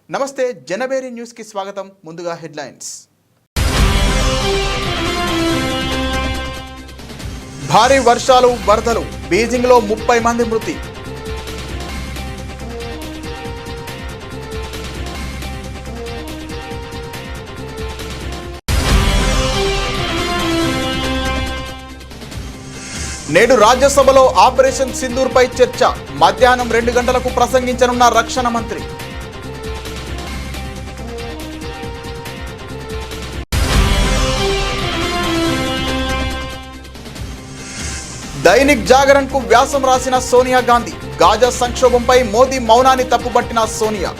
నమస్తే జనబేరి న్యూస్ కి స్వాగతం. ముందుగా హెడ్లైన్స్. భారీ వర్షాలు వరదలు, బీజింగ్ లో 30 మంది మృతి. నేడు రాజ్యసభలో ఆపరేషన్ సింధూర్ పై చర్చ. మధ్యాహ్నం 2 గంటలకు ప్రసంగించనున్న రక్షణ మంత్రి. దైనిక్ జాగరణ్ కు వ్యాసం రాసిన సోనియా గాంధీ. గాజా సంక్షోభంపై మోదీ మౌనాన్ని తప్పుపట్టిన సోనియా.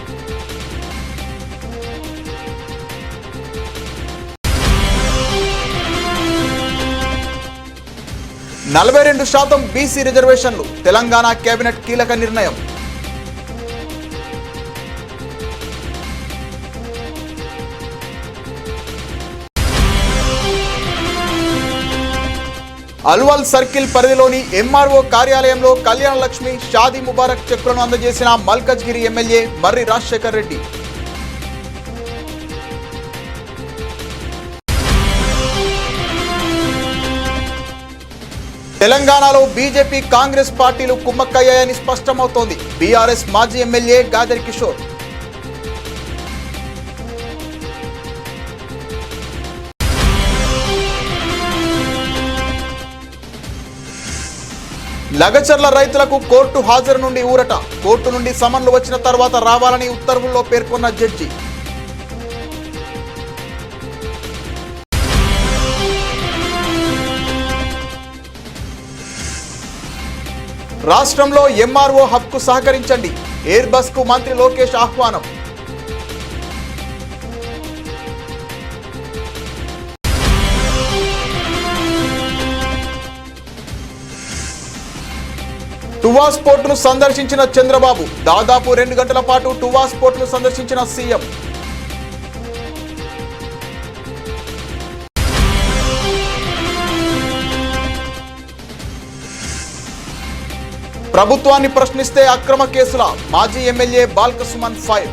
నలభై 42% బీసీ రిజర్వేషన్లు, తెలంగాణ కేబినెట్ కీలక నిర్ణయం. అల్వాల్ సర్కిల్ పరిధిలోని ఎంఆర్ఓ కార్యాలయంలో కళ్యాణ లక్ష్మి, షాదీ ముబారక్ చెక్కులను అందజేసిన మల్కజ్గిరి ఎమ్మెల్యే మర్రి రాజశేఖర్ రెడ్డి. తెలంగాణలో బీజేపీ కాంగ్రెస్ పార్టీలు కుమ్మక్కయ్యాయని స్పష్టమవుతోంది. బీఆర్ఎస్ మాజీ ఎమ్మెల్యే గాదర్ కిషోర్. లగచర్ల రైతులకు కోర్టు హాజరు నుండి ఊరట. కోర్టు నుండి సమన్లు వచ్చిన తర్వాత రావాలని ఉత్తర్వుల్లో పేర్కొన్న జడ్జి. రాష్ట్రంలో ఎంఆర్ఓ హబ్కు సహకరించండి. ఎయిర్ బస్ కు మంత్రి లోకేష్ ఆహ్వానం. టువాస్ పోర్టును సందర్శించిన చంద్రబాబు. దాదాపు 2 గంటల పాటు టువాస్ పోర్టును సందర్శించిన సీఎం. ప్రభుత్వాన్ని ప్రశ్నిస్తే అక్రమ కేసుల, మాజీ ఎమ్మెల్యే బాల్కసుమన్ ఫైర్.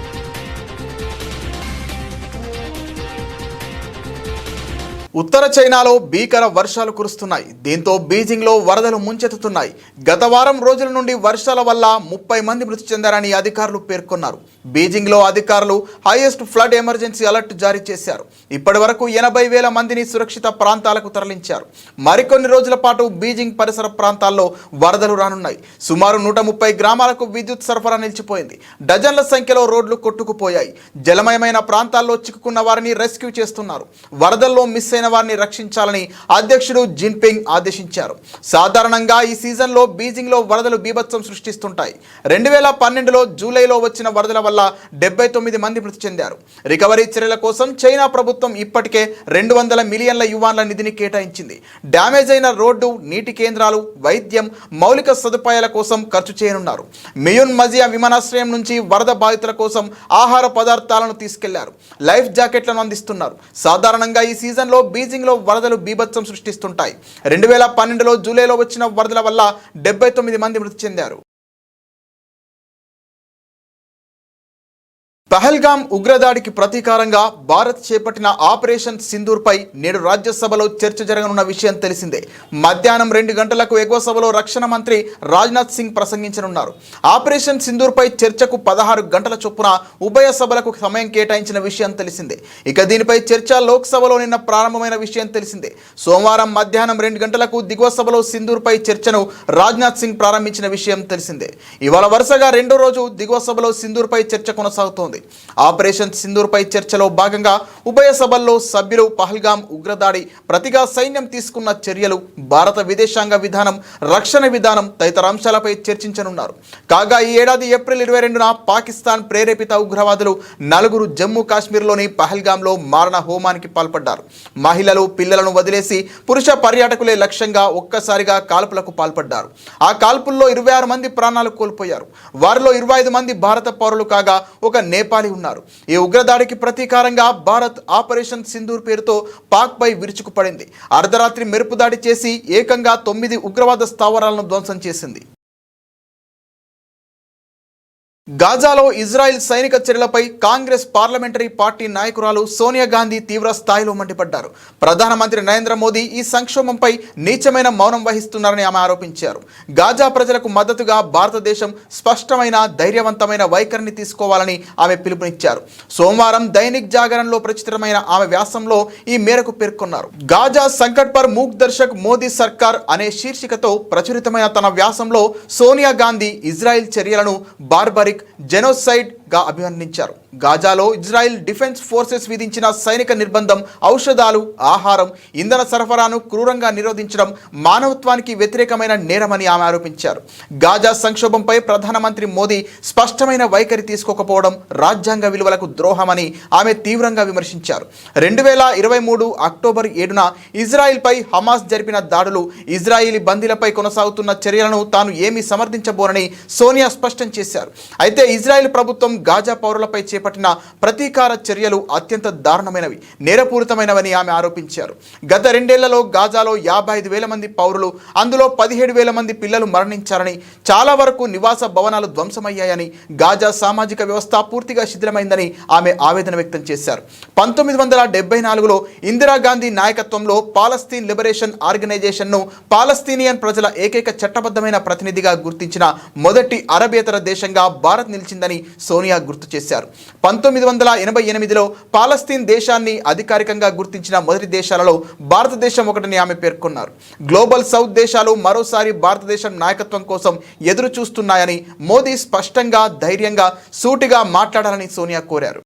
ఉత్తర చైనాలో భీకర వర్షాలు కురుస్తున్నాయి. దీంతో బీజింగ్లో వరదలు ముంచెత్తుతున్నాయి. గత వారం రోజుల నుండి వర్షాల వల్ల 30 మంది మృతి చెందారని అధికారులు పేర్కొన్నారు. బీజింగ్లో అధికారులు హైయెస్ట్ ఫ్లడ్ ఎమర్జెన్సీ అలర్ట్ జారీ చేశారు. ఇప్పటి వరకు 80,000 మందిని సురక్షిత ప్రాంతాలకు తరలించారు. మరికొన్ని రోజుల పాటు బీజింగ్ పరిసర ప్రాంతాల్లో వరదలు రానున్నాయి. సుమారు 130 గ్రామాలకు విద్యుత్ సరఫరా నిలిచిపోయింది. డజన్ల సంఖ్యలో రోడ్లు కొట్టుకుపోయాయి. జలమయమైన ప్రాంతాల్లో చిక్కుకున్న వారిని రెస్క్యూ చేస్తున్నారు. వరదల్లో మిస్ అయిన వారిని రక్షించాలని అధ్యక్షుడు జిన్పింగ్ ఆదేశించారు. సాధారణంగా ఈ సీజన్లో బీజింగ్లో వరదలు బీభత్సం సృష్టిస్తుంటాయి. 2012లో జూలైలో వచ్చిన వరదల వల్ల 79 మంది మృతి చెందారు. రికవరీ చర్యల కోసం చైనా ప్రభుత్వం ఇప్పటికే 200 మిలియన్ల యువాన్ల నిధిని కేటాయించింది. డ్యామేజ్ అయిన రోడ్డు, నీటి కేంద్రాలు, వైద్యం, మౌలిక సదుపాయాల కోసం ఖర్చు చేయనున్నారు. మియున్ మజియా విమానాశ్రయం నుంచి వరద బాధితుల కోసం ఆహార పదార్థాలను తీసుకెళ్లారు. లైఫ్ జాకెట్లను అందిస్తున్నారు. సాధారణంగా ఈ సీజన్లో బీజింగ్లో వరదలు బీభత్సం సృష్టిస్తుంటాయి. 2012లో జూలైలో వచ్చిన వరదల వల్ల 79 మంది మృతి చెందారు. పహల్గామ్ ఉగ్రదాడికి ప్రతీకారంగా భారత్ చేపట్టిన ఆపరేషన్ సింధూర్ పై నేడు రాజ్యసభలో చర్చ జరగనున్న విషయం తెలిసిందే. మధ్యాహ్నం 2 గంటలకు ఎగువ సభలో రక్షణ మంత్రి రాజ్నాథ్ సింగ్ ప్రసంగించనున్నారు. ఆపరేషన్ సింధూర్ పై చర్చకు 16 గంటల చొప్పున ఉభయ సభలకు సమయం కేటాయించిన విషయం తెలిసిందే. ఇక దీనిపై చర్చ లోక్సభలో నిన్న ప్రారంభమైన విషయం తెలిసిందే. సోమవారం మధ్యాహ్నం 2 గంటలకు దిగువ సభలో సింధూర్ పై చర్చను రాజ్నాథ్ సింగ్ ప్రారంభించిన విషయం తెలిసిందే. ఇవాళ వరుసగా 2వ రోజు దిగువ సభలో సింధూర్ పై చర్చ కొనసాగుతోంది. ఆపరేషన్ సింధూర్ పై చర్చలో భాగంగా ఉభయ సభల్లో సభ్యులు పహల్గామ్ ఉగ్రదాడి ప్రతిగా సైన్యం తీసుకున్న చర్యలు, భారత విదేశాంగ విధానం, రక్షణ విధానం తదితర అంశాలపై చర్చించనున్నారు. కాగా ఈ ఏడాది ఏప్రిల్ 22న పాకిస్తాన్ ప్రేరేపిత ఉగ్రవాదులు 4 జమ్మూ కాశ్మీర్లోని పహల్గామ్లో మారణ హోమానికి పాల్పడ్డారు. మహిళలు, పిల్లలను వదిలేసి పురుష పర్యాటకులే లక్ష్యంగా ఒక్కసారిగా కాల్పులకు పాల్పడ్డారు. ఆ కాల్పుల్లో 26 మంది ప్రాణాలు కోల్పోయారు. వారిలో 25 మంది భారత పౌరులు కాగా ఒక నేపాలి ఉన్నారు. ఈ ఉగ్రదాడికి ప్రతీకారంగా భారత్ ఆపరేషన్ సింధూర్ పేరుతో పాక్ పై విరుచుకుపడింది. అర్ధరాత్రి మెరుపు దాడి చేసి ఏకంగా 9 ఉగ్రవాద స్థావరాలను ధ్వంసం చేసింది. గాజాలో ఇజ్రాయెల్ సైనిక చర్యలపై కాంగ్రెస్ పార్లమెంటరీ పార్టీ నాయకురాలు సోనియా గాంధీ తీవ్ర స్థాయిలో మండిపడ్డారు. ప్రధానమంత్రి నరేంద్ర మోదీ ఈ సంక్షోభంపై నీచమైన మౌనం వహిస్తున్నారని ఆమె ఆరోపించారు. గాజా ప్రజలకు మద్దతుగా భారతదేశం స్పష్టమైన ధైర్యవంతమైన వైఖరిని తీసుకోవాలని ఆమె పిలుపునిచ్చారు. సోమవారం దైనిక్ జాగరణలో ప్రచురితమైన ఆమె వ్యాసంలో ఈ మేరకు పేర్కొన్నారు. గాజా సంకట్ పర్ మూక్ దర్శక్ మోదీ సర్కార్ అనే శీర్షికతో ప్రచురితమైన తన వ్యాసంలో సోనియా గాంధీ ఇజ్రాయెల్ చర్యలను బార్బరిక్ జెనోసైడ్ గా అభివర్ణించారు. గాజాలో ఇజ్రాయెల్ డిఫెన్స్ ఫోర్సెస్ విధించిన సైనిక నిర్బంధం, ఔషధాలు, ఆహారం, ఇంధన సరఫరాను క్రూరంగా నిరోధించడం మానవత్వానికి వ్యతిరేకమైన నేరమని ఆమె ఆరోపించారు. గాజా సంక్షోభంపై ప్రధానమంత్రి మోదీ స్పష్టమైన వైఖరి తీసుకోకపోవడం రాజ్యాంగ విలువలకు ద్రోహమని ఆమె తీవ్రంగా విమర్శించారు. 2023 అక్టోబర్ 7న ఇజ్రాయెల్పై హమాస్ జరిపిన దాడులు, ఇజ్రాయేలీ బందీలపై కొనసాగుతున్న చర్యలను తాను ఏమీ సమర్థించబోనని సోనియా స్పష్టం చేశారు. అయితే ఇజ్రాయెల్ ప్రభుత్వం గాజా పౌరులపై చేపట్టిన ప్రతీకార చర్యలు అత్యంత దారుణమైనవి, నేరపూరితమైనవని ఆమె ఆరోపించారు. గత 2 ఏళ్లలో గాజాలో 55,000 మంది పౌరులు, అందులో 17,000 మంది పిల్లలు మరణించారని, చాలా వరకు నివాస భవనాలు ధ్వంసమయ్యాయని, గాజా సామాజిక వ్యవస్థ పూర్తిగా శిథిలమైందని ఆమె ఆవేదన వ్యక్తం చేశారు. 1974లో ఇందిరాగాంధీ నాయకత్వంలో పాలస్తీన్ లిబరేషన్ ఆర్గనైజేషన్ను పాలస్తీనియన్ ప్రజల ఏకైక చట్టబద్ధమైన ప్రతినిధిగా గుర్తించిన మొదటి అరబేతర దేశంగా భారత్ నిలిచిందని సోనియా గుర్తు చేశారు. 1988లో పాలస్తీన్ దేశాన్ని అధికారికంగా గుర్తించిన మొదటి దేశాలలో భారతదేశం ఒకటని ఆమె పేర్కొన్నారు. గ్లోబల్ సౌత్ దేశాలు మరోసారి భారతదేశం నాయకత్వం కోసం ఎదురు చూస్తున్నాయని, మోదీ స్పష్టంగా, ధైర్యంగా, సూటిగా మాట్లాడాలని సోనియా కోరారు.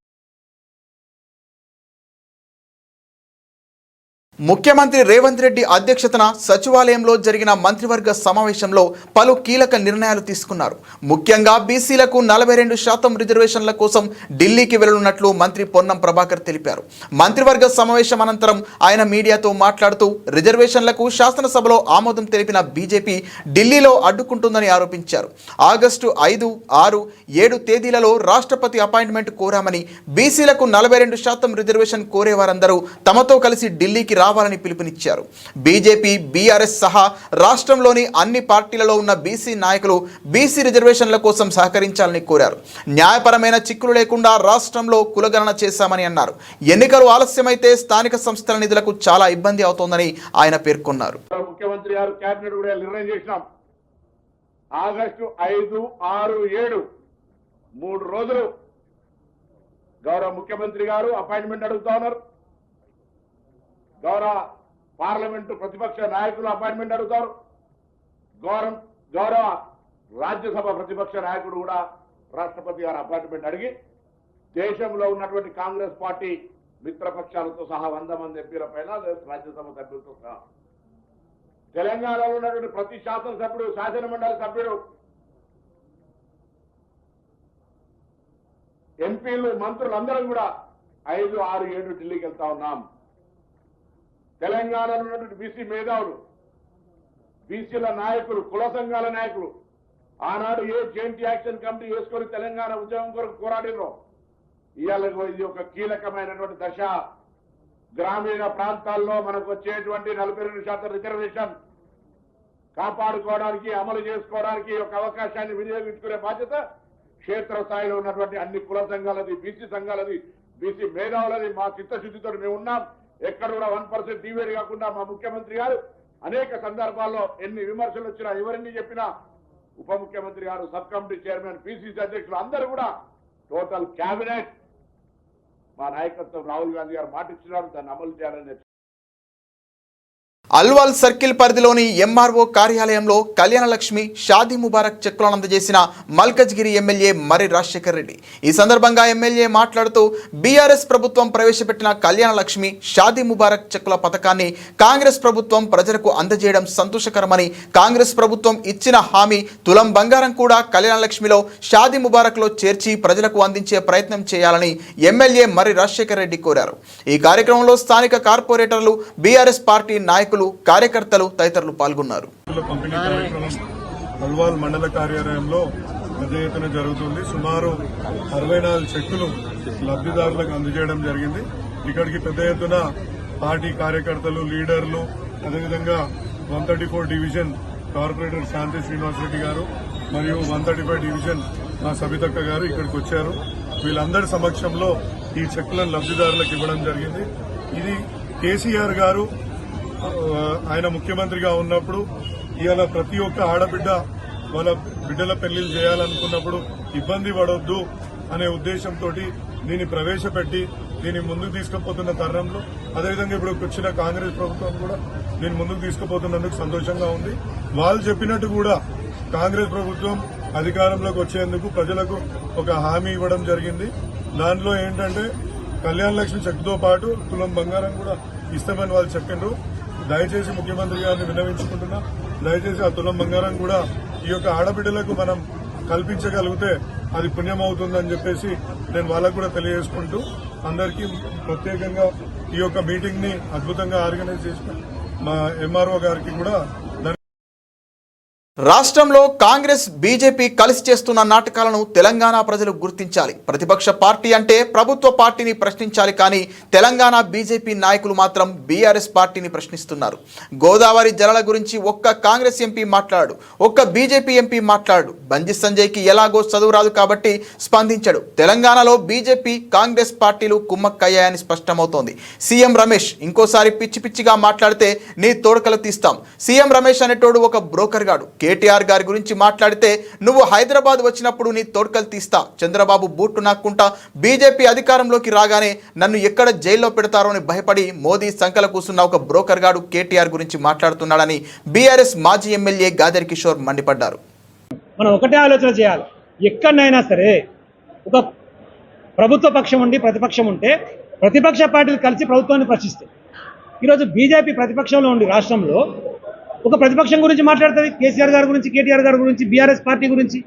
ముఖ్యమంత్రి రేవంత్ రెడ్డి అధ్యక్షతన సచివాలయంలో జరిగిన మంత్రివర్గ సమావేశంలో పలు కీలక నిర్ణయాలు తీసుకున్నారు. ముఖ్యంగా బీసీలకు 42% రిజర్వేషన్ల కోసం ఢిల్లీకి వెళ్లనున్నట్లు మంత్రి పొన్నం ప్రభాకర్ తెలిపారు. మంత్రివర్గ సమావేశం అనంతరం ఆయన మీడియాతో మాట్లాడుతూ రిజర్వేషన్లకు శాసనసభలో ఆమోదం తెలిపిన బీజేపీ ఢిల్లీలో అడ్డుకుంటుందని ఆరోపించారు. ఆగస్టు 5, 6, 7 తేదీలలో రాష్ట్రపతి అపాయింట్మెంట్ కోరామని, బీసీలకు 42% రిజర్వేషన్ కోరేవారందరూ తమతో కలిసి ఢిల్లీకి రావాలని పిలుపునిచ్చారు. బీజేపీ, బీఆర్ఎస్ సహా రాష్ట్రంలోని అన్ని పార్టీలలో ఉన్న బీసీ నాయకులు బీసీ రిజర్వేషన్ల కోసం సహకరించాలని కోరారు. న్యాయపరమైన చిక్కులు లేకుండా రాష్ట్రంలో కులగణన చేశామని అన్నారు. ఎన్నికలు ఆలస్యమైతే స్థానిక సంస్థల నిధులకు చాలా ఇబ్బంది అవుతోందని ఆయన పేర్కొన్నారు. ముఖ్యమంత్రి గారు కేబినెట్ కూడా నిర్ణయం చేసినాం. ఆగస్టు 5, 6, 7 3 రోజులు గౌరవ ముఖ్యమంత్రి గారు అపాయింట్మెంట్ అడుగుతా ఉన్నారు. గౌరవ పార్లమెంటు ప్రతిపక్ష నాయకులు అపాయింట్మెంట్ అడుగుతారు. గౌరవ రాజ్యసభ ప్రతిపక్ష నాయకుడు కూడా రాష్ట్రపతి గారు అపాయింట్మెంట్ అడిగి దేశంలో ఉన్నటువంటి కాంగ్రెస్ పార్టీ మిత్రపక్షాలతో సహా 100 మంది ఎంపీల పైన, రాజ్యసభ సభ్యులతో సహా తెలంగాణలో ఉన్నటువంటి ప్రతి శాసనసభ్యుడు, శాసనమండలి సభ్యుడు, ఎంపీలు, మంత్రులందరం కూడా 5, 6, 7 ఢిల్లీకి వెళ్తా ఉన్నాం. తెలంగాణలో ఉన్నటువంటి బీసీ మేధావులు, బీసీల నాయకులు, కుల సంఘాల నాయకులు ఆనాడు ఏ జాయింట్ యాక్షన్ కమిటీ వేసుకొని తెలంగాణ ఉద్యమం కొరకు పోరాడినో ఇవాళ ఇది ఒక కీలకమైనటువంటి దశ. గ్రామీణ ప్రాంతాల్లో మనకు వచ్చేటువంటి 42% రిజర్వేషన్ కాపాడుకోవడానికి, అమలు చేసుకోవడానికి ఒక అవకాశాన్ని వినియోగించుకునే బాధ్యత క్షేత్రస్థాయిలో ఉన్నటువంటి అన్ని కుల సంఘాలది, బీసీ సంఘాలది, బీసీ మేధావులది. మా చిత్తశుద్ధితో మేము ఉన్నాం. ఎక్కడ కూడా 1% డివేట్ కాకుండా మా ముఖ్యమంత్రి గారు అనేక సందర్భాల్లో ఎన్ని విమర్శలు వచ్చినా, ఎవరిని చెప్పినా, ఉప ముఖ్యమంత్రి గారు, సబ్ కమిటీ చైర్మన్, పిసిసి అధ్యక్షులు అందరూ కూడా టోటల్ క్యాబినెట్ మా నాయకత్వం రాహుల్ గాంధీ గారు మాట ఇచ్చినారు, దాన్ని అమలు చేయాలని. అల్వాల్ సర్కిల్ పరిధిలోని ఎంఆర్ఓ కార్యాలయంలో కళ్యాణలక్ష్మి, షాదీ ముబారక్ చెక్కులను అందజేసిన మల్కజ్గిరి ఎమ్మెల్యే మర్రి రాజశేఖర్ రెడ్డి. ఈ సందర్భంగా ఎమ్మెల్యే మాట్లాడుతూ బీఆర్ఎస్ ప్రభుత్వం ప్రవేశపెట్టిన కళ్యాణలక్ష్మి, షాదీ ముబారక్ చెక్కుల పథకాన్ని కాంగ్రెస్ ప్రభుత్వం ప్రజలకు అందజేయడం సంతోషకరమని, కాంగ్రెస్ ప్రభుత్వం ఇచ్చిన హామీ తులం బంగారం కూడా కళ్యాణలక్ష్మిలో, షాదీ ముబారక్లో చేర్చి ప్రజలకు అందించే ప్రయత్నం చేయాలని ఎమ్మెల్యే మర్రి రాజశేఖర్ రెడ్డి కోరారు. ఈ కార్యక్రమంలో స్థానిక కార్పొరేటర్లు, బీఆర్ఎస్ పార్టీ నాయకులు, కార్యకర్తలు తదితరులు పాల్గొన్నారు. అల్వాల్ మండల కార్యాలయంలో పెద్ద ఎత్తున జరుగుతుంది. సుమారు 64 చెక్కులు లబ్ధిదారులకు అందజేయడం జరిగింది. ఇక్కడికి పెద్ద ఎత్తున పార్టీ కార్యకర్తలు, లీడర్లు, అదేవిధంగా 134 డివిజన్ కార్పొరేటర్ శాంతి శ్రీనివాస్ రెడ్డి గారు మరియు 135 డివిజన్ మా సబితక్క గారు ఇక్కడికి వచ్చారు. వీళ్ళందరి సమక్షంలో ఈ చెక్కులను లబ్దిదారులకు ఇవ్వడం జరిగింది. ఇది కేసీఆర్ గారు ఆయన ముఖ్యమంత్రిగా ఉన్నప్పుడు ఇవాళ ప్రతి ఒక్క ఆడబిడ్డ వాళ్ళ బిడ్డల పెళ్లిళ్ళు చేయాలనుకున్నప్పుడు ఇబ్బంది పడొద్దు అనే ఉద్దేశంతో దీన్ని ప్రవేశపెట్టి దీన్ని ముందుకు తీసుకుపోతున్న తరుణంలో అదేవిధంగా ఇప్పుడు వచ్చిన కాంగ్రెస్ ప్రభుత్వం కూడా దీన్ని ముందుకు తీసుకుపోతున్నందుకు సంతోషంగా ఉంది. వాళ్ళు చెప్పినట్టు కూడా కాంగ్రెస్ ప్రభుత్వం అధికారంలోకి వచ్చేందుకు ప్రజలకు ఒక హామీ ఇవ్వడం జరిగింది. దాంట్లో ఏంటంటే కళ్యాణ లక్ష్మి చెక్కుతో పాటు తులం బంగారం కూడా ఇస్తామని వాళ్ళు చెప్పిండ్రు. దయచేసి ముఖ్యమంత్రి గారిని విన్నవించుకుంటున్నా, దయచేసి ఆ తులం బంగారం కూడా ఈ యొక్క ఆడబిడ్డలకు మనం కల్పించగలిగితే అది పుణ్యం అవుతుందని చెప్పేసి నేను వాళ్ళకు కూడా తెలియజేసుకుంటూ అందరికీ ప్రత్యేకంగా ఈ యొక్క మీటింగ్ ని అద్భుతంగా ఆర్గనైజ్ చేసిన మా ఎంఆర్ఓ గారికి కూడా రాష్ట్రంలో కాంగ్రెస్ బీజేపీ కలిసి చేస్తున్న నాటకాలను తెలంగాణ ప్రజలు గుర్తించాలి. ప్రతిపక్ష పార్టీ అంటే ప్రభుత్వ పార్టీని ప్రశ్నించాలి, కానీ తెలంగాణ బీజేపీ నాయకులు మాత్రం బీఆర్ఎస్ పార్టీని ప్రశ్నిస్తున్నారు. గోదావరి జలాల గురించి ఒక్క కాంగ్రెస్ ఎంపీ మాట్లాడు, ఒక్క బీజేపీ ఎంపీ మాట్లాడు. బండి సంజయ్కి ఎలాగో చదువు రాదు కాబట్టి స్పందించాడు. తెలంగాణలో బీజేపీ కాంగ్రెస్ పార్టీలు కుమ్మక్కయ్యాయని స్పష్టమవుతోంది. సీఎం రమేష్ ఇంకోసారి పిచ్చి పిచ్చిగా మాట్లాడితే నీ తోడకలు తీస్తాం. సీఎం రమేష్ అనేటోడు ఒక బ్రోకర్ గాడు. కేటీఆర్ గారి గురించి మాట్లాడితే నువ్వు హైదరాబాద్ వచ్చినప్పుడు నీ తోడ్కలు తీస్తా, చంద్రబాబు బూట్టు నాక్కుంటా, బీజేపీ అధికారంలోకి రాగానే నన్ను ఎక్కడ జైల్లో పెడతారో అని భయపడి మోదీ సంకల కూసున్న ఒక బ్రోకర్ గాడు కేటీఆర్ గురించి మాట్లాడుతున్నాడని బీఆర్ఎస్ మాజీ ఎమ్మెల్యే గాదర్ కిషోర్ మండిపడ్డారు. మనం ఒకటే ఆలోచన చేయాలి. ఎక్కడైనా సరే ఒక ప్రభుత్వ పక్షం ఉండి ప్రతిపక్షం ఉంటే ప్రతిపక్ష పార్టీలు కలిసి ప్రభుత్వాన్ని ప్రశ్నిస్తాయి. ఈరోజు బీజేపీ ప్రతిపక్షంలో ఉండి రాష్ట్రంలో ఒక ప్రతిపక్షం గురించి మాట్లాడుతుంది. కేసీఆర్ గారి గురించి, కేటీఆర్ గారి గురించి, బీఆర్ఎస్ పార్టీ గురించి.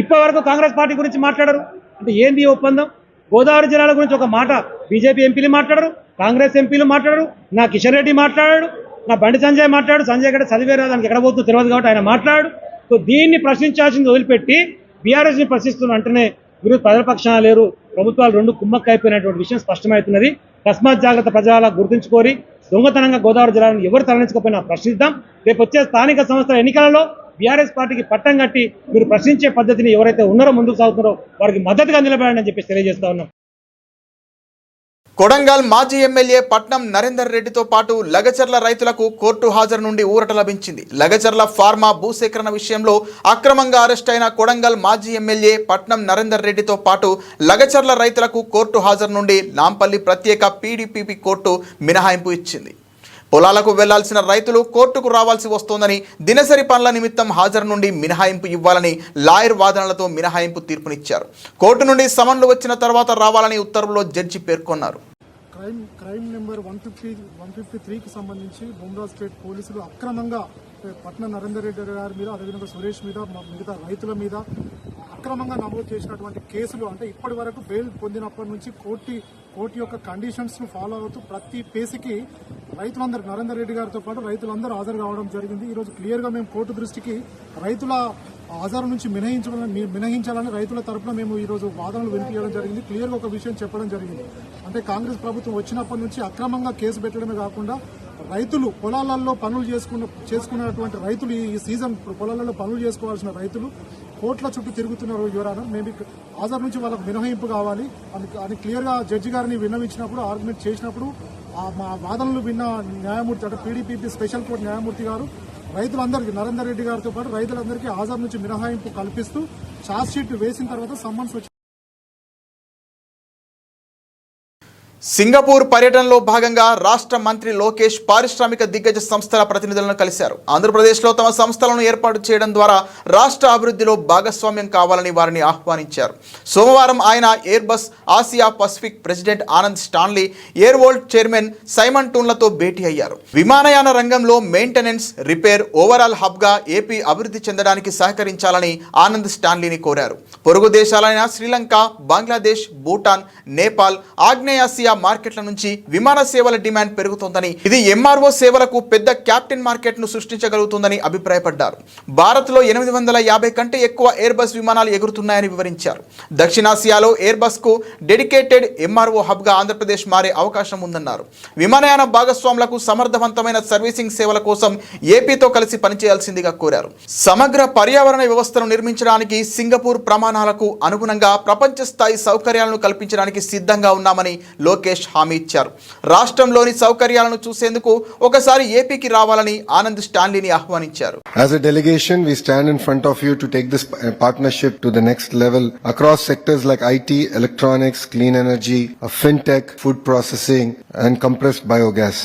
ఇప్పటి వరకు కాంగ్రెస్ పార్టీ గురించి మాట్లాడరు. అంటే ఏంది ఒప్పందం? గోదావరి జలాల గురించి ఒక మాట బీజేపీ ఎంపీలు మాట్లాడరు, కాంగ్రెస్ ఎంపీలు మాట్లాడరు, నా కిషన్ రెడ్డి మాట్లాడాడు, నా బండి సంజయ్ మాట్లాడు. సంజయ్ గడ్డ చదివేరా, దానికి ఎక్కడ పోతుందో తెలియదు కాబట్టి ఆయన మాట్లాడు. సో దీన్ని ప్రశ్నించాల్సింది వదిలిపెట్టి బీఆర్ఎస్ని ప్రశ్నిస్తున్న అంటేనే మీరు ప్రజల పక్షాన లేరు, ప్రభుత్వాలు రెండు కుమ్మక్క అయిపోయినటువంటి విషయం స్పష్టమవుతున్నది. తస్మాత్ జాగ్రత్త ప్రజల గుర్తుంచుకోరి. దొంగతనంగా గోదావరి జలాలను ఎవరు తరలించకపోయినా ప్రశ్నిద్దాం. రేపు వచ్చే స్థానిక సంస్థల ఎన్నికలలో బీఆర్ఎస్ పార్టీకి పట్టం కట్టి మీరు ప్రశ్నించే పద్ధతిని ఎవరైతే ఉన్నారో ముందుకు సాగుతున్నారో వారికి మద్దతుగా నిలబడండి అని చెప్పి తెలియజేస్తా ఉన్నాం. కొడంగల్ మాజీ ఎమ్మెల్యే పట్నం నరేందర్ రెడ్డితో పాటు లగచర్ల రైతులకు కోర్టు హాజరు నుండి ఊరట లభించింది. లగచర్ల ఫార్మా భూసేకరణ విషయంలో అక్రమంగా అరెస్ట్ అయిన కొడంగల్ మాజీ ఎమ్మెల్యే పట్నం నరేందర్ రెడ్డితో పాటు లగచర్ల రైతులకు కోర్టు హాజరు నుండి నాంపల్లి ప్రత్యేక పీడీపీపీ కోర్టు మినహాయింపు ఇచ్చింది. పొలాలకు వెళ్లాల్సిన రైతులు కోర్టుకు రావాల్సి వస్తోందని, దినసరి పనుల నిమిత్తం హాజరు నుండి మినహాయింపు ఇవ్వాలని లాయర్ వాదనలతో మినహాయింపు తీర్పునిచ్చారు. కోర్టు నుండి సమన్లు వచ్చిన తర్వాత రావాలని ఉత్తర్వులో జడ్జి పేర్కొన్నారు. క్రైమ్ నెంబర్ 153కి సంబంధించి బొమ్రా స్టేట్ పోలీసులు అక్రమంగా పట్నం నరేందర్ రెడ్డి గారి మీద, అదేవిధంగా సురేష్ మీద, మిగతా రైతుల మీద అక్రమంగా నమోదు చేసినటువంటి కేసులు, అంటే ఇప్పటి వరకు బెయిల్ పొందినప్పటి నుంచి కోర్టు యొక్క కండిషన్స్ ను ఫాలో అవుతూ ప్రతి కేసుకి రైతులందరూ, నరేందర్ రెడ్డి గారితో పాటు రైతులందరూ హాజరు కావడం జరిగింది. ఈరోజు క్లియర్ గా మేము కోర్టు దృష్టికి రైతుల హాజరు నుంచి మినహించాలని రైతుల తరఫున మేము ఈరోజు వాదనలు వినిపించడం జరిగింది. క్లియర్ గా ఒక విషయం చెప్పడం జరిగింది. అంటే కాంగ్రెస్ ప్రభుత్వం వచ్చినప్పటి నుంచి అక్రమంగా కేసు పెట్టడమే కాకుండా రైతులు పొలాలలో పనులు చేసుకున్నటువంటి రైతులు, ఈ సీజన్ పొలాలలో పనులు చేసుకోవాల్సిన రైతులు కోట్ల చుట్టూ తిరుగుతున్నారు. యువరానర్, మేము హాజరు నుంచి వాళ్ళకు మినహాయింపు కావాలి అని క్లియర్ గా జడ్జి గారిని విన్నవించినప్పుడు, ఆర్గ్యుమెంట్ చేసినప్పుడు మా వాదనలు విన్న న్యాయమూర్తి, అంటే పీడీపీపీ స్పెషల్ కోర్టు న్యాయమూర్తి గారు రైతులందరికీ, నరేందర్ రెడ్డి గారితో పాటు రైతులందరికీ హాజరు నుంచి మినహాయింపు కల్పిస్తూ ఛార్జ్ షీట్ వేసిన తర్వాత సమ్మన్స్ వచ్చి సింగపూర్ పర్యటనలో భాగంగా రాష్ట్ర మంత్రి లోకేష్ పారిశ్రామిక దిగ్గజ సంస్థల ప్రతినిధులను కలిశారు. ఆంధ్రప్రదేశ్లో తమ సంస్థలను ఏర్పాటు చేయడం ద్వారా రాష్ట్ర అభివృద్ధిలో భాగస్వామ్యం కావాలని వారిని ఆహ్వానించారు. సోమవారం ఆయన Airbus Asia Pacific president Anand Stanley, Airvolt chairman Simon టూన్లతో భేటీ అయ్యారు. విమానయాన రంగంలో మెయింటెనెన్స్, రిపేర్, ఓవరాల్ హబ్గా ఏపీ అభివృద్ధి చెందడానికి సహకరించాలని ఆనంద్ స్టాన్లీని కోరారు. పొరుగు దేశాలైన శ్రీలంక, బంగ్లాదేశ్, భూటాన్, నేపాల్, ఆగ్నేయాసియా ఆసియా మార్కెట్ల నుంచి విమాన సేవల డిమాండ్ పెరుగుతోందని, ఇది ఎంఆర్ఓ సేవలకు పెద్ద క్యాప్టెన్ మార్కెట్ ను సృష్టించగలుగుతుందని అభిప్రాయపడ్డారు. భారత్ లో 850 కంటే ఎక్కువ ఎయిర్ బస్ విమానాలు ఎగురుతున్నాయని వివరించారు. దక్షిణాసియాలో ఎయిర్ బస్ కు డెడికేటెడ్ ఎంఆర్ఓ హబ్ గా ఆంధ్రప్రదేశ్ మారే అవకాశం ఉందన్నారు. విమానయాన భాగస్వాములకు సమర్థవంతమైన సర్వీసింగ్ సేవల కోసం ఏపీతో కలిసి పనిచేయాల్సిందిగా కోరారు. సమగ్ర పర్యావరణ వ్యవస్థను నిర్మించడానికి సింగపూర్ ప్రమాణాలకు అనుగుణంగా ప్రపంచ స్థాయి సౌకర్యాలను కల్పించడానికి సిద్ధంగా ఉన్నామని లోకేష్ హామీ ఇచ్చారు. రాష్ట్రంలోని సౌకర్యాలను చూసేందుకు ఒకసారి ఏపీకి రావాలని ఆనంద్ స్టాన్లీని ఆహ్వానించారు. As a delegation, we stand in front of you to take this partnership to the next level across sectors like IT, electronics, clean energy, fintech, food processing, and compressed biogas.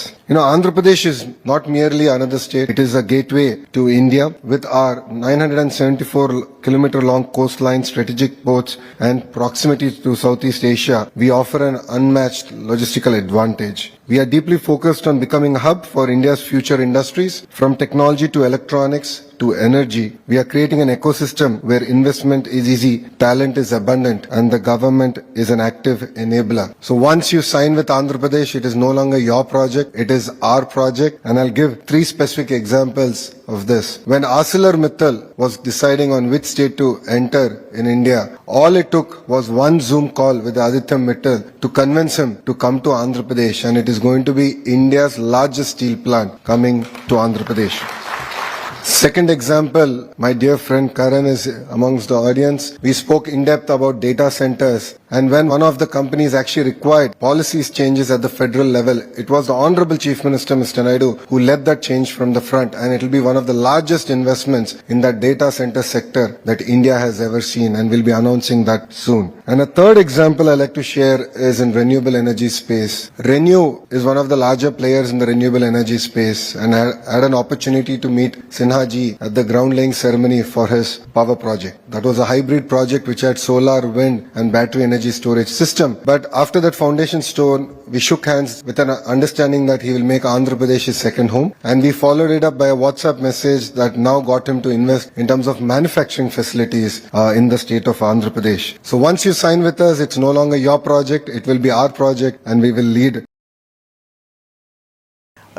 Andhra Pradesh is not merely another state, it is a gateway to India. With our 974-kilometer long coastline, strategic ports, and proximity to Southeast Asia, we offer an unmatched logistical advantage. We are deeply focused on becoming a hub for India's future industries, from technology to electronics to energy. We are creating an ecosystem where investment is easy, talent is abundant, and the government is an active enabler. So once you sign with Andhra Pradesh, it is no longer your project, it is our project, and I'll give 3 specific examples of this. When ArcelorMittal was deciding on which state to enter in India, all it took was one Zoom call with Aditya Mittal to convince him to come to Andhra Pradesh, and it is going to be India's largest steel plant coming to Andhra Pradesh. Second example, my dear friend Karan is amongst the audience. We spoke in depth about data centers, and when one of the companies actually required policies changes at the federal level, it was the Honorable Chief Minister Mr. Naidu who led that change from the front, and it will be one of the largest investments in that data center sector that India has ever seen, and we'll be announcing that soon. And a third example I like to share is in renewable energy space. ReNew is one of the larger players in the renewable energy space, and I had an opportunity to meet Sinha ji at the ground laying ceremony for his power project. That was a hybrid project which had solar, wind, and battery energy storage system. But after that foundation stone, we shook hands with an understanding that he will make Andhra Pradesh his second home, and we followed it up by a WhatsApp message that now got him to invest in terms of manufacturing facilities in the state of Andhra Pradesh. So once you sign with us, it's no longer your project, it will be our project, and we will lead.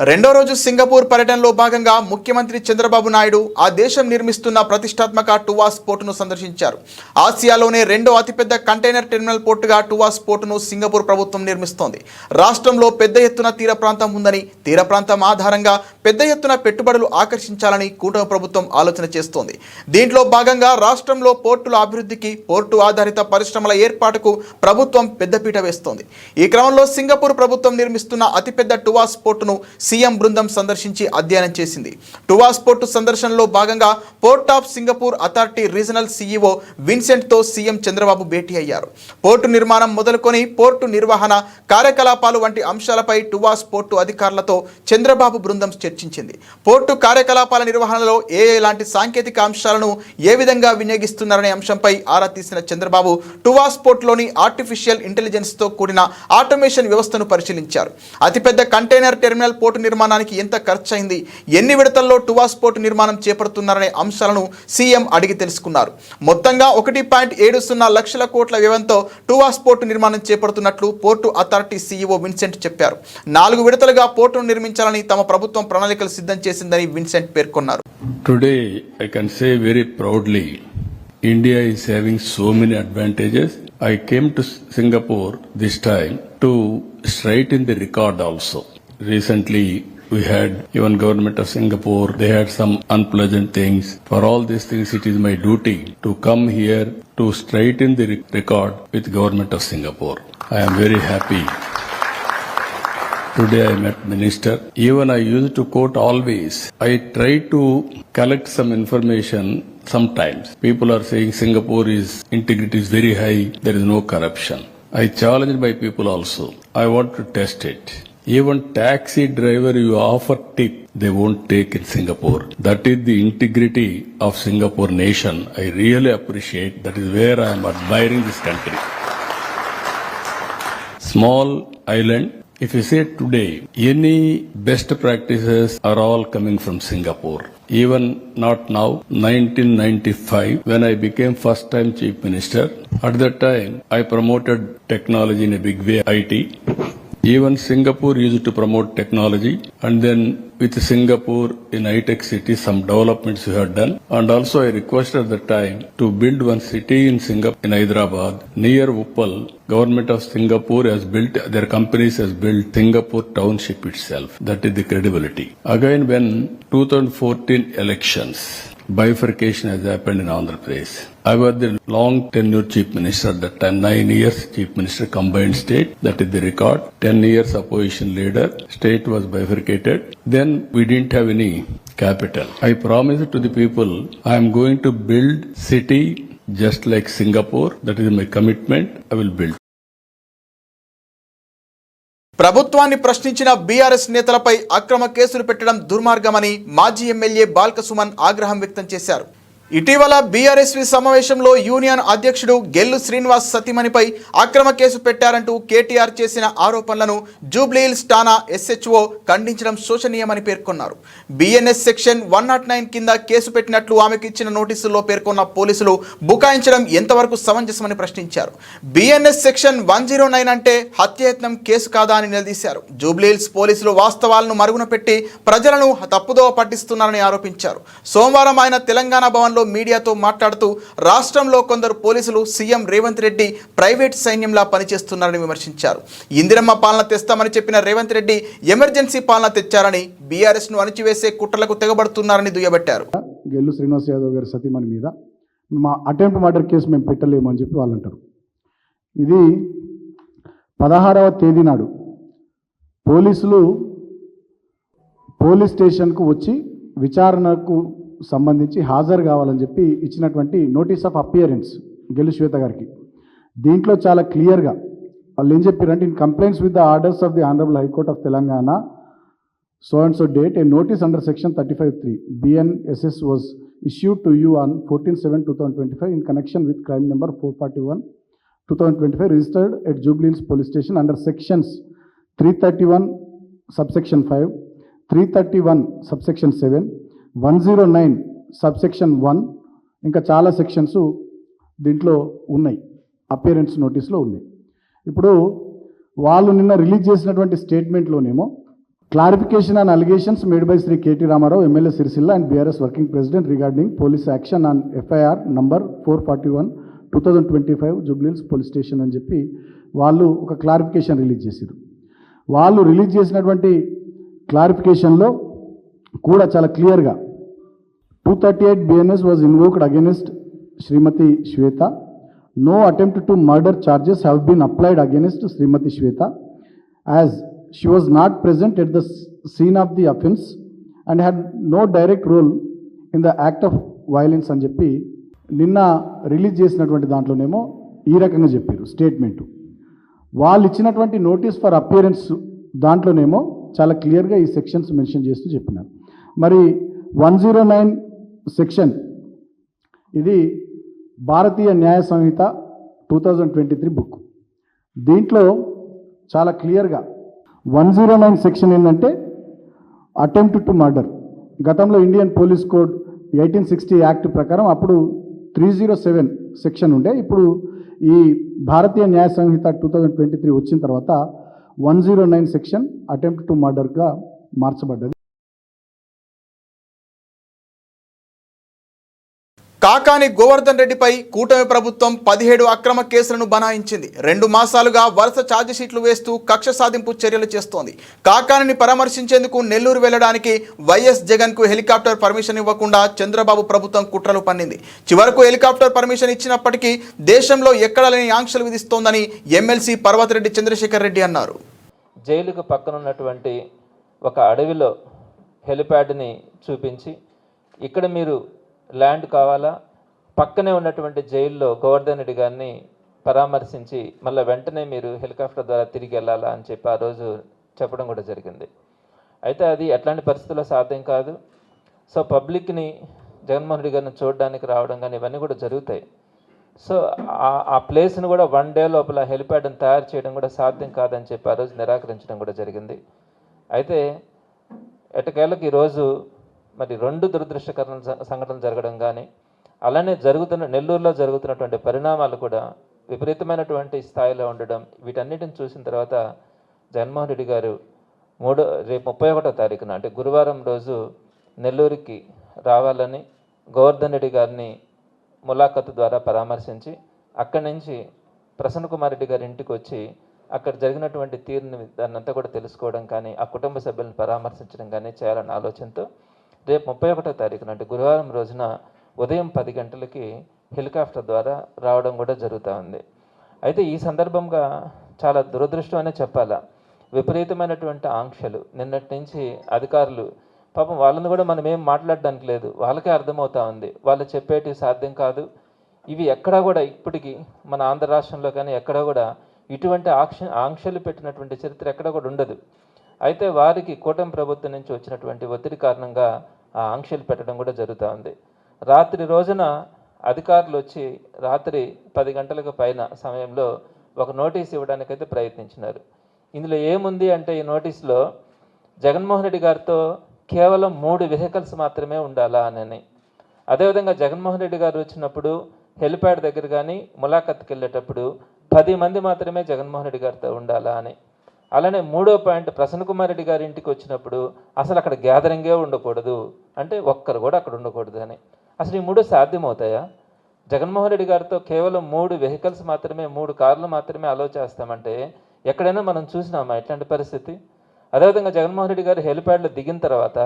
రెండో రోజు Singapore పర్యటనలో భాగంగా ముఖ్యమంత్రి చంద్రబాబు నాయుడు ఆ దేశం నిర్మిస్తున్న ప్రతిష్టాత్మక Tuas పోర్టును సందర్శించారు. ఆసియాలోనే రెండో అతిపెద్ద కంటైనర్ టెర్మినల్ పోర్టుగా టువాస్ పోర్టును సింగపూర్ ప్రభుత్వం నిర్మిస్తోంది. రాష్ట్రంలో పెద్ద ఎత్తున తీర ప్రాంతం ఉందని, తీర ప్రాంతం ఆధారంగా పెద్ద ఎత్తున పెట్టుబడులు ఆకర్షించాలని కూటమి ప్రభుత్వం ఆలోచన చేస్తోంది. దీంట్లో భాగంగా రాష్ట్రంలో పోర్టుల అభివృద్ధికి, పోర్టు ఆధారిత పరిశ్రమల ఏర్పాటుకు ప్రభుత్వం పెద్దపీట వేస్తోంది. ఈ క్రమంలో సింగపూర్ ప్రభుత్వం నిర్మిస్తున్న అతిపెద్ద టువాస్ పోర్టును సీఎం బృందం సందర్శించి అధ్యయనం చేసింది. టువాస్ పోర్టు సందర్శనలో భాగంగా port of Singapore authority regional CEO విన్సెంట్తో సీఎం చంద్రబాబు భేటీ అయ్యారు. పోర్టు నిర్మాణం మొదలుకొని పోర్టు నిర్వహణ, కార్యకలాపాలు వంటి అంశాలపై టువాస్ పోర్టు అధికారులతో చంద్రబాబు బృందం చర్చించింది. పోర్టు కార్యకలాపాల నిర్వహణలో ఎలాంటి సాంకేతిక అంశాలను ఏ విధంగా వినియోగిస్తున్నారనే అంశంపై ఆరా తీసిన చంద్రబాబు టువాస్ పోర్టులోని ఆర్టిఫిషియల్ ఇంటెలిజెన్స్తో కూడిన ఆటోమేషన్ వ్యవస్థను పరిశీలించారు. అతిపెద్ద కంటైనర్ టెర్మినల్ పోర్టు నిర్మాణానికి ఎంత ఖర్చు అయింది, ఎన్ని విడతల్లో టువాస్ పోర్టు నిర్మాణం చేపడుతున్నారనే అంశాలను సీఎం అడిగి తెలుసుకున్నారు. మొత్తంగా 1.70 లక్షల కోట్ల వ్యయంతో టువాస్ పోర్టు నిర్మాణం చేపడుతున్నట్లు పోర్టు అథారిటీ సీఈఓ విన్సెంట్ చెప్పారు. 4 విడతలుగా పోర్టును నిర్మించాలని తమ ప్రభుత్వం ప్రణాళికలు సిద్ధం చేసిందని విన్సెంట్ పేర్కొన్నారు. Today I can say very proudly, India is having so many advantages. I came to Singapore this time to straighten the record also. Recently, we had even government of Singapore, they had some unpleasant things. For all these things, it is my duty to come here to straighten the record with government of Singapore. I am very happy. Today I met minister. Even I used to quote always. I try to collect some information. Sometimes people are saying Singapore is integrity is very high. There is no corruption. I challenge my people also. I want to test it. Even taxi driver you offer tip, they won't take in Singapore. That is the integrity of Singapore nation. I really appreciate. That is where I am admiring this country. Small island. If you say today, any best practices are all coming from Singapore. Even not now, 1995, when I became first time chief minister, at that time I promoted technology in a big way, IT. Even Singapore used to promote technology, and then with Singapore in high-tech city, some developments we have done. And also I requested at the time to build one city in Singapore, in Hyderabad, near Uppal. Government of Singapore has built, their companies has built Singapore township itself. That is the credibility. Again, when 2014 elections, bifurcation has happened in Andhra Pradesh. I was the long tenure chief minister at that time, 9 years chief minister, combined state. That is the record. 10 years opposition leader. State was bifurcated. Then we didn't have any capital. I promised to the people, I am going to build city just like Singapore. That is my commitment. I will build. ప్రభుత్వాన్ని ప్రశ్నించిన BRS నేతలపై అక్రమ కేసులు పెట్టడం దుర్మార్గమని మాజీ MLA Balka Suman ఆగ్రహం వ్యక్తం చేశారు. ఇటీవల బీఆర్ఎస్వి సమావేశంలో యూనియన్ అధ్యక్షుడు గెల్లు శ్రీనివాస్ సతీమణిపై అక్రమ కేసు పెట్టారంటూ కేటీఆర్ చేసిన ఆరోపణలను జూబ్లీహిల్స్ ఠాణా ఎస్హెచ్ఓ ఖండించడం శోచనీయమని పేర్కొన్నారు. బిఎన్ఎస్ సెక్షన్ 109 కింద కేసు పెట్టినట్లు ఆమెకు ఇచ్చిన నోటీసుల్లో పేర్కొన్న పోలీసులు బుకాయించడం ఎంతవరకు సమంజసమని ప్రశ్నించారు. బిఎన్ఎస్ సెక్షన్ 109 అంటే హత్యాయత్నం కేసు కాదా అని నిలదీశారు. జూబ్లీహిల్స్ పోలీసులు వాస్తవాలను మరుగున పెట్టి ప్రజలను తప్పుదోవ పట్టిస్తున్నారని ఆరోపించారు. సోమవారం ఆయన తెలంగాణ భవన్ మీడియాతో మాట్లాడుతూ రాష్ట్రంలో కొందరు పోలీసులు సీఎం రేవంత్ రెడ్డి ప్రైవేట్ సైన్యంలా పనిచేస్తున్నారని విమర్శించారు. ఇందిరమ్మ పాలన తెస్తామని చెప్పిన రేవంత్ రెడ్డి ఎమర్జెన్సీ పాలన తెచ్చారని, బీఆర్ఎస్ ను అణిచివేసే కుట్రలకు తెగబడుతున్నారని దుయ్యబట్టారు. గెల్లు శ్రీనివాస్ యాదవ్ గారి సతీమణి మీద మా అటెంప్ట్ మర్డర్ కేసు మేము పెట్టలేము అని చెప్పి వాళ్ళు అంటారు. ఇది 16వ తేదీ నాడు పోలీసులు పోలీస్ స్టేషన్కు వచ్చి విచారణకు సంబంధించి హాజరు కావాలని చెప్పి ఇచ్చినటువంటి నోటీస్ ఆఫ్ అపియరెన్స్ గెల్లు శ్వేత గారికి. దీంట్లో చాలా క్లియర్గా వాళ్ళు ఏం చెప్పారంటే, in complaints with the orders of the honourable high court of Telangana so and so date A notice under section 35(3) BNSS was issued to you on 14/7/2025 in connection with crime number 441/2025 registered at Jubilee Hills Police Station under sections 331 subsection 5, 331 subsection 7, 109 subsection 1 ఇంకా చాలా sections దీంట్లో ఉన్నాయి, appearance నోటీస్లో ఉన్నాయి. ఇప్పుడు వాళ్ళు నిన్న release చేసినటువంటి స్టేట్మెంట్లోనేమో clarification on allegations made by Shri KT Rama Rao MLA Sircilla and BRS working president regarding police action on FIR number 441/2025 Jubilee Hills police station అని చెప్పి వాళ్ళు ఒక క్లారిఫికేషన్ రిలీజ్ చేశారు. వాళ్ళు రిలీజ్ చేసినటువంటి క్లారిఫికేషన్లో కూడా చాలా క్లియర్గా 238 BNS was invoked against Srimati Shweta. No attempt to murder charges have been applied against Srimati Shweta as she was not present at the scene of the offence and had no direct role in the act of violence అని చెప్పి నిన్న release చేసినటువంటి దాంట్లోనేమో ఈ రకంగా చెప్పారు statement. వాళ్ళు ఇచ్చినటువంటి notice for appearance దాంట్లోనేమో చాలా క్లియర్గా ఈ సెక్షన్స్ మెన్షన్ చేస్తూ చెప్పినారు. మరి 109 సెక్షన్ ఇది భారతీయ న్యాయ సంహిత 2023 బుక్. దీంట్లో చాలా క్లియర్గా 109 సెక్షన్ ఏంటంటే అటెంప్ట్ టు మర్డర్. గతంలో ఇండియన్ పోలీస్ కోడ్ 1860 యాక్ట్ ప్రకారం అప్పుడు 307 సెక్షన్ ఉండే. ఇప్పుడు ఈ భారతీయ న్యాయ సంహిత 2023 వచ్చిన తర్వాత 109 సెక్షన్ అటెంప్ట్ టు మర్డర్గా మార్చబడ్డది. కాకాని గోవర్ధన్ రెడ్డిపై కూటమి ప్రభుత్వం 17 అక్రమ కేసులను బనాయించింది. 2 మాసాలుగా వరుస ఛార్జిషీట్లు వేస్తూ కక్ష సాధింపు చర్యలు చేస్తోంది. కాకానిని పరామర్శించేందుకు నెల్లూరు వెళ్లడానికి వైఎస్ జగన్ కు హెలికాప్టర్ పర్మిషన్ ఇవ్వకుండా చంద్రబాబు ప్రభుత్వం కుట్రలు పన్నింది. చివరకు హెలికాప్టర్ పర్మిషన్ ఇచ్చినప్పటికీ దేశంలో ఎక్కడ లేని ఆంక్షలు విధిస్తోందని ఎమ్మెల్సీ పర్వతరెడ్డి చంద్రశేఖర్ రెడ్డి అన్నారు. జైలుకు పక్కనున్నటువంటి ఒక అడవిలో హెలిప్యాడ్ని చూపించి, ఇక్కడ మీరు ల్యాండ్ కావాలా, పక్కనే ఉన్నటువంటి జైల్లో గోవర్ధన్ రెడ్డి గారిని పరామర్శించి మళ్ళీ వెంటనే మీరు హెలికాప్టర్ ద్వారా తిరిగి వెళ్ళాలా అని చెప్పి ఆ రోజు చెప్పడం కూడా జరిగింది. అయితే అది ఎట్లాంటి పరిస్థితుల్లో సాధ్యం కాదు. సో పబ్లిక్ని జగన్మోహన్ రెడ్డి గారిని చూడడానికి రావడం కానీ ఇవన్నీ కూడా జరుగుతాయి. సో ఆ ప్లేస్ని కూడా 1 డే లోపల హెలిప్యాడ్ని తయారు చేయడం కూడా సాధ్యం కాదని చెప్పి ఆ రోజు నిరాకరించడం కూడా జరిగింది. అయితే ఎట్టకేళ్ళకి ఈరోజు మరి 2 దురదృష్టకరణ సంఘటనలు జరగడం కానీ, అలానే నెల్లూరులో జరుగుతున్నటువంటి పరిణామాలు కూడా విపరీతమైనటువంటి స్థాయిలో ఉండడం, వీటన్నిటిని చూసిన తర్వాత జగన్మోహన్ రెడ్డి గారు రేపు 31వ తారీఖున అంటే గురువారం రోజు నెల్లూరుకి రావాలని గోవర్ధన్ రెడ్డి గారిని ములాఖతు ద్వారా పరామర్శించి అక్కడి నుంచి ప్రసన్న కుమార్ రెడ్డి గారి ఇంటికి వచ్చి అక్కడ జరిగినటువంటి తీరుని దాన్నంతా కూడా తెలుసుకోవడం కానీ ఆ కుటుంబ సభ్యులను పరామర్శించడం కానీ చేయాలన్న ఆలోచనతో రేపు 31వ తారీఖున అంటే గురువారం రోజున ఉదయం 10 గంటలకి హెలికాప్టర్ ద్వారా రావడం కూడా జరుగుతూ ఉంది. అయితే ఈ సందర్భంగా చాలా దురదృష్టం అనే చెప్పాలా, విపరీతమైనటువంటి ఆంక్షలు నిన్నటి నుంచి అధికారులు పాపం వాళ్ళని కూడా మనం ఏం మాట్లాడడానికి లేదు, వాళ్ళకే అర్థమవుతా ఉంది వాళ్ళు చెప్పేటి సాధ్యం కాదు. ఇవి ఎక్కడా కూడా ఇప్పటికీ మన ఆంధ్ర రాష్ట్రంలో కానీ ఎక్కడా కూడా ఇటువంటి ఆంక్షలు పెట్టినటువంటి చరిత్ర ఎక్కడ కూడా ఉండదు. అయితే వారికి కూటమి ప్రభుత్వం నుంచి వచ్చినటువంటి ఒత్తిడి కారణంగా ఆ ఆంక్షలు పెట్టడం కూడా జరుగుతూ ఉంది. రాత్రి రోజున అధికారులు వచ్చి రాత్రి 10 గంటలకు పైన సమయంలో ఒక నోటీస్ ఇవ్వడానికైతే ప్రయత్నించినారు. ఇందులో ఏముంది అంటే ఈ నోటీసులో జగన్మోహన్ రెడ్డి గారితో కేవలం 3 వెహికల్స్ మాత్రమే ఉండాలా అని, అదేవిధంగా జగన్మోహన్ రెడ్డి గారు వచ్చినప్పుడు హెలిప్యాడ్ దగ్గర కానీ ములాఖత్కి వెళ్ళేటప్పుడు 10 మంది మాత్రమే జగన్మోహన్ రెడ్డి గారితో ఉండాలా అని. అలానే 3వ పాయింట్ ప్రసన్న కుమార్ రెడ్డి గారి ఇంటికి వచ్చినప్పుడు అసలు అక్కడ గ్యాదరింగే ఉండకూడదు, అంటే ఒక్కరు కూడా అక్కడ ఉండకూడదు అని. అసలు ఈ 3 సాధ్యమవుతాయా? జగన్మోహన్ రెడ్డి గారితో కేవలం 3 వెహికల్స్ మాత్రమే 3 కార్లు మాత్రమే అలో చేస్తామంటే ఎక్కడైనా మనం చూసినామా ఇట్లాంటి పరిస్థితి? అదేవిధంగా జగన్మోహన్ రెడ్డి గారు హెలిప్యాడ్లో దిగిన తర్వాత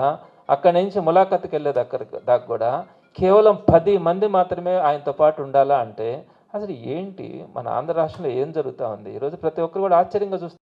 అక్కడి నుంచి ములాఖత్కి వెళ్ళేది దాకా కూడా కేవలం 10 మంది మాత్రమే ఆయనతో పాటు ఉండాలా అంటే అసలు ఏంటి మన ఆంధ్ర రాష్ట్రంలో ఏం జరుగుతూ ఉంది? ఈరోజు ప్రతి ఒక్కరు కూడా ఆశ్చర్యంగా చూస్తారు.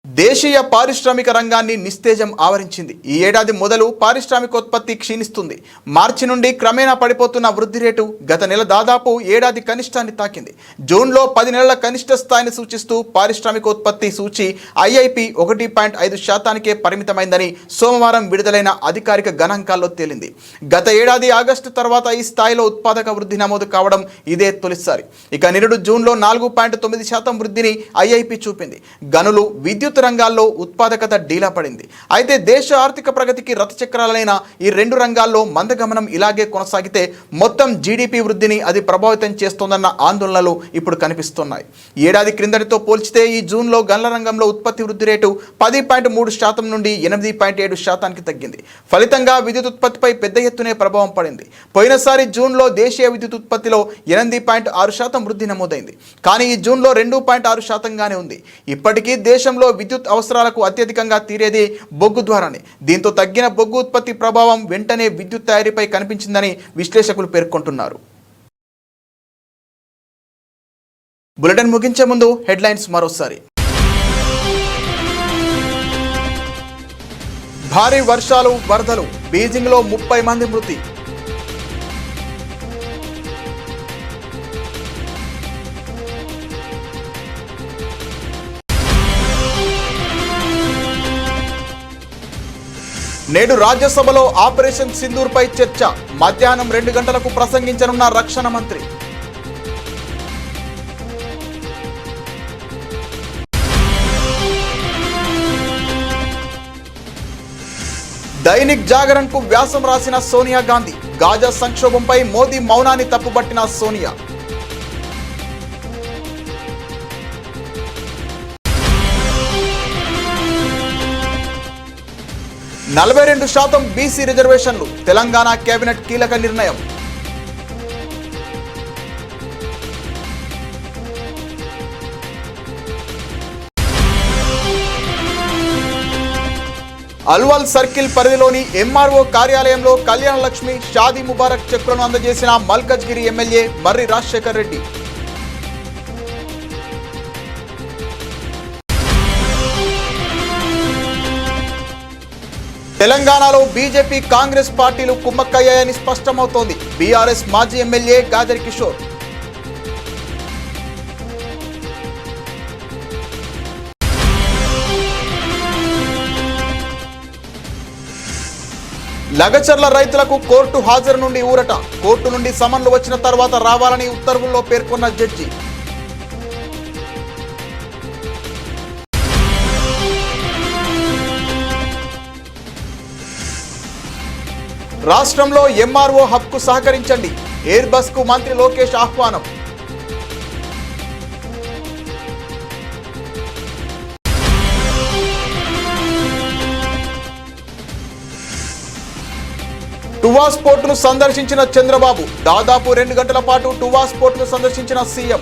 దేశీయ పారిశ్రామిక రంగాన్ని నిస్తేజం ఆవరించింది. ఈ ఏడాది మొదలు పారిశ్రామికోత్పత్తి క్షీణిస్తుంది. మార్చి నుండి క్రమేణా పడిపోతున్న వృద్ధి రేటు గత నెల దాదాపు ఏడాది కనిష్టాన్ని తాకింది. జూన్లో 10 నెలల కనిష్ట స్థాయిని సూచిస్తూ పారిశ్రామికోత్పత్తి సూచి ఐఐపి 1.5%కే పరిమితమైందని సోమవారం విడుదలైన అధికారిక గణాంకాల్లో తేలింది. గత ఏడాది ఆగస్టు తర్వాత ఈ స్థాయిలో ఉత్పాదక వృద్ధి నమోదు కావడం ఇదే తొలిసారి. ఇక నిరుడు జూన్లో 4.9% వృద్ధిని ఐఐపి చూపింది. గనులు, విద్యుత్ రంగాల్లో ఉత్పాదకత డీలా పడింది. అయితే దేశ ఆర్థిక ప్రగతికి రథచక్రాలైన ఈ 2 రంగాల్లో మందగమనం ఇలాగే కొనసాగితే మొత్తం జీడిపి వృద్ధిని అది ప్రభావితం చేస్తోందన్న ఆందోళనలు ఇప్పుడు కనిపిస్తున్నాయి. ఏడాది క్రిందటితో పోల్చితే ఈ జూన్లో గనుల రంగంలో ఉత్పత్తి వృద్ధి రేటు 10.3% నుండి 8.7%కి తగ్గింది. ఫలితంగా విద్యుత్ ఉత్పత్తిపై పెద్ద ఎత్తునే ప్రభావం పడింది. పోయినసారి జూన్లో దేశీయ విద్యుత్ ఉత్పత్తిలో 8.6% వృద్ధి నమోదైంది. కానీ ఈ జూన్లో 2.6%గానే ఉంది. ఇప్పటికీ దేశంలో విద్యుత్ అవసరాలకు అత్యధికంగా తీరేది బొగ్గు ద్వారానే. దీంతో తగ్గిన బొగ్గు ఉత్పత్తి ప్రభావం వెంటనే విద్యుత్ తయారీపై కనిపించిందని విశ్లేషకులు పేర్కొంటున్నారు. బులెటిన్ ముగించే ముందు హెడ్లైన్స్ మరోసారి. భారీ వర్షాలు, వరదలు, బీజింగ్లో 30 మంది మృతి. నేడు రాజ్యసభలో ఆపరేషన్ సింధూర్పై చర్చ. మధ్యాహ్నం 2 గంటలకు ప్రసంగించనున్న రక్షణ మంత్రి. దైనిక్ జాగరణ్ కు వ్యాసం రాసిన సోనియా గాంధీ. గాజా సంక్షోభంపై మోదీ మౌనాన్ని తప్పుబట్టిన సోనియా. 42% బీసీ రిజర్వేషన్లు. తెలంగాణ కేబినెట్ కీలక నిర్ణయం. అల్వాల్ సర్కిల్ పరిధిలోని ఎంఆర్ఓ కార్యాలయంలో కళ్యాణ లక్ష్మి, షాదీ ముబారక్ చెక్కులను అందజేసిన మల్కజ్గిరి ఎమ్మెల్యే మర్రి రాజశేఖర్ రెడ్డి. తెలంగాణలో బీజేపీ, కాంగ్రెస్ పార్టీలు కుమ్మక్కయ్యాయని స్పష్టమవుతోంది. బీఆర్ఎస్ మాజీ ఎమ్మెల్యే గాదరి కిషోర్. లగచర్ల రైతులకు కోర్టు హాజరు నుండి ఊరట. కోర్టు నుండి సమన్లు వచ్చిన తర్వాత రావాలని ఉత్తర్వుల్లో పేర్కొన్న జడ్జి. రాష్ట్రంలో ఎంఆర్ఓ హబ్కు సహకరించండి. ఎయిర్ బస్ కు మంత్రి లోకేష్ ఆహ్వానం. టువాస్ పోర్టును సందర్శించిన చంద్రబాబు దాదాపు 2 గంటల పాటు టువాస్ పోర్టును సందర్శించిన సీఎం.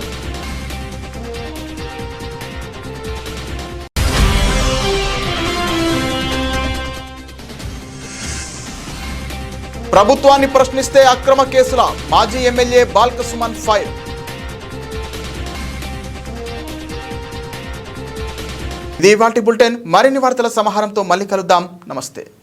ప్రభుత్వాన్ని ప్రశ్నిస్తే అక్రమ కేసుల మాజీ ఎమ్మెల్యే బాల్క సుమన్ ఫైర్. ఇది ఇవాల్టి బులెటిన్. మరిన్ని వార్తల సమాహారంతో మళ్ళీ కలుద్దాం. నమస్తే.